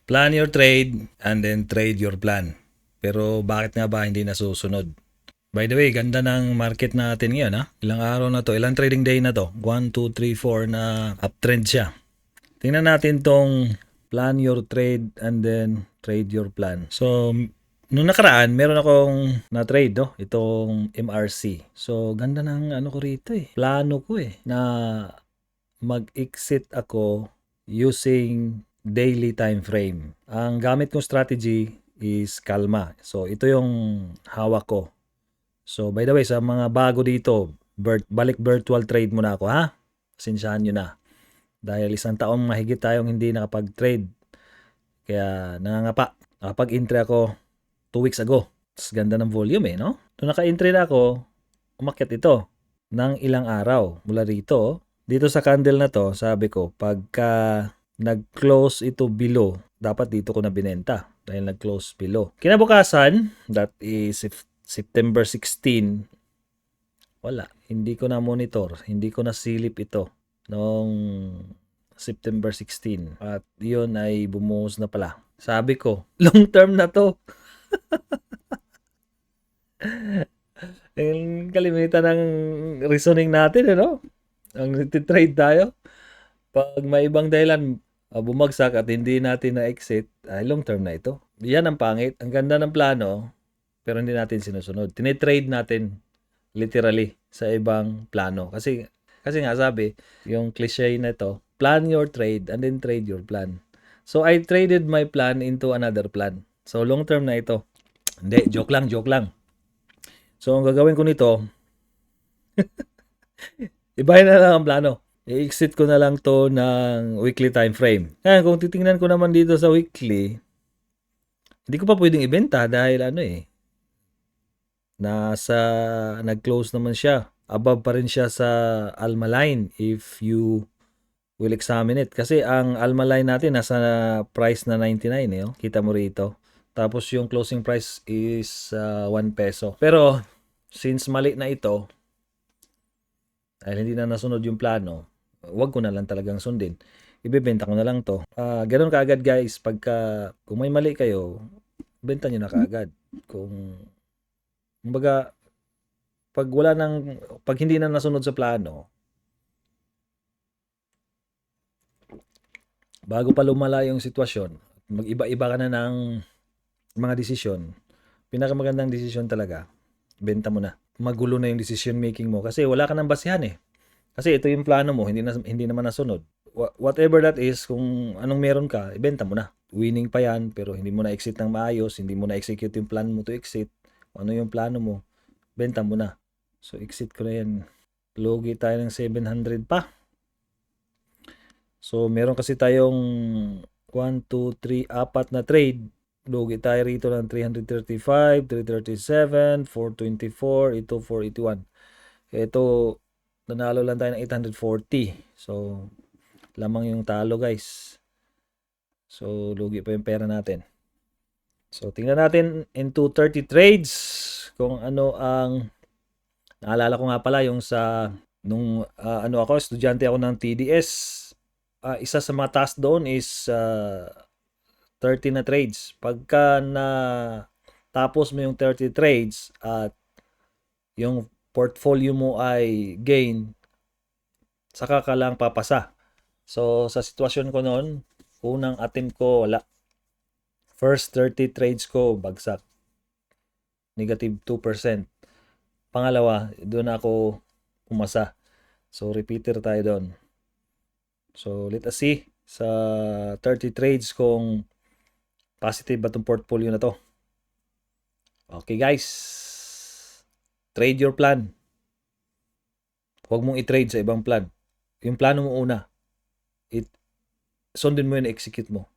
Plan your trade and then trade your plan. Pero bakit nga ba hindi nasusunod? By the way, ganda ng market natin ngayon ha. Ilang araw na to, ilang trading day na to? 1, 2, 3, 4 na uptrend siya. Tingnan natin tong plan your trade and then trade your plan. So, nung nakaraan, meron akong na-trade, no? Itong MRC. So, ganda ng ano ko rito eh. Plano ko eh. Na mag-exit ako using daily time frame. Ang gamit kong strategy is kalma. So, ito yung hawak ko. So, by the way, sa mga bago dito, balik virtual trade muna ako, ha? Pasensyahan nyo na. Dahil 1 taong mahigit tayong hindi nakapag-trade. Kaya nangangapa. Nakapag-entry ako 2 weeks ago. Tapos ganda ng volume eh, no? Nung naka-entry na ako, umakyat ito ng ilang araw mula rito. Dito sa candle na to, sabi ko, pagka nag-close ito below, dapat dito ko na binenta dahil nag-close below. Kinabukasan, that is September 16, wala. Hindi ko na monitor. Hindi ko na silip ito noong September 16. At yun ay bumuhos na pala. Sabi ko, long term na to. Yung kalimitan ng reasoning natin, ano? Ang trade tayo. Pag may ibang dahilan, bumagsak at hindi natin na-exit, ay long term na ito. Yan ang pangit. Ang ganda ng plano, pero hindi natin sinusunod. Tinitrade natin literally sa ibang plano. Kasi nga sabi, yung cliche na ito, plan your trade and then trade your plan. So I traded my plan into another plan. So long term na ito. Hindi, joke lang. So ang gagawin ko nito, ibahin na lang ang plano. I-exit ko na lang to ng weekly time frame. Kaya kung titingnan ko naman dito sa weekly, hindi ko pa pwedeng ibenta dahil nag-close naman siya. Above pa rin siya sa Alma line if you will examine it. Kasi ang Alma line natin nasa price na 99 eh. Oh. Kita mo rito. Tapos yung closing price is 1 peso. Pero since mali na ito, dahil hindi na nasunod yung plano, wag ko na lang talagang sundin. Ibebenta ko na lang to. Ganun kaagad guys. Kung may mali kayo, benta nyo na kaagad. Kumbaga, pag hindi na nasunod sa plano, bago pa lumala yung sitwasyon, mag-iba-iba ka na ng mga desisyon, pinakamagandang desisyon talaga, benta mo na. Magulo na yung decision making mo kasi wala ka nang basihan eh. Kasi ito yung plano mo, hindi naman nasunod. Whatever that is, kung anong meron ka, ibenta mo na. Winning pa yan, pero hindi mo na exit ng maayos, hindi mo na execute yung plan mo to exit. Ano yung plano mo, benta mo na. So, exit ko na yan. Logi tayo ng 700 pa. So, meron kasi tayong 1, 2, 3, 4 na trade. Logi tayo rito ng 335, 337, 424, ito 481. Ito, nanalo lang tayo ng 840. So, lamang yung talo guys. So, lugi pa yung pera natin. So, tingnan natin into 30 trades kung ano ang naalala ko nga pala yung nung estudyante ako ng TDS. Isa sa mga task doon is 30 na trades. Pagka na tapos mo yung 30 trades at yung portfolio mo ay gain, saka ka lang papasa. So, sa sitwasyon ko noon, unang attempt ko, wala. First 30 trades ko, bagsak. Negative 2%. Pangalawa, doon ako pumasa. So, repeater tayo doon. So, let us see sa 30 trades kung positive ba itong portfolio na to. Okay guys, trade your plan. Huwag mong i-trade sa ibang plan. Yung plano mo una, sundin mo yun, execute mo.